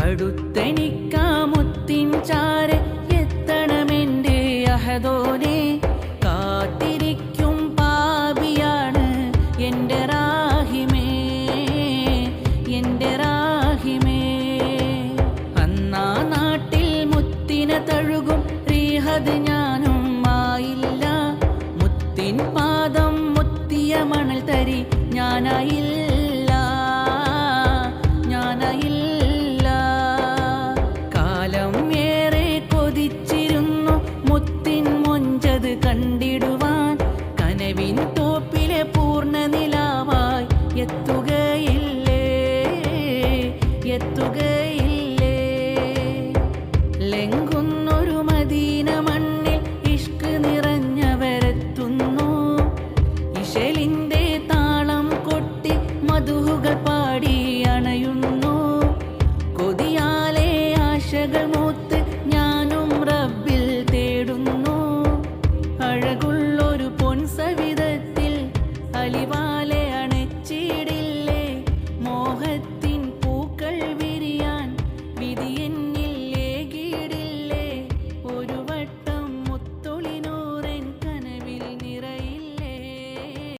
അടുത്തെനിക്കാമുത്തിൻ ചാരെ എത്തണമെൻ്റെ അഹദോനെ. കാത്തിരിക്കും പാപിയാണ് എൻ്റെ റാഹിമേ, എൻ്റെ റാഹിമേ. അന്നാ നാട്ടിൽ മുത്തിനെ തഴുകും റീഹദ് ഞാനും ആയില്ല. മുത്തിൻ പാദം മുത്തിയ മണൽ തരി ഞാനായില്ല, ഞാനായില്ല. കാലം ഏറെ കൊതിച്ചിരുന്നു മുത്തിൻ മൊഞ്ചത് കണ്ടിടുവാൻ. കനവിൻ തോപ്പിലെ പൂർണ്ണ നിലാവായി എത്തുകയില്ലേ, എത്തുകയില്ലേ. ലംഘുന്നൊരു മദീന മണ്ണിൽ ഇഷ്ക് നിറഞ്ഞവരെത്തുന്നു. ഇശലിൻ്റെ താളം കൊട്ടി മധുഹുകൾ പാടി അണയുന്നു. കൊതിയാലെ ആശകൾ മൂത്ത്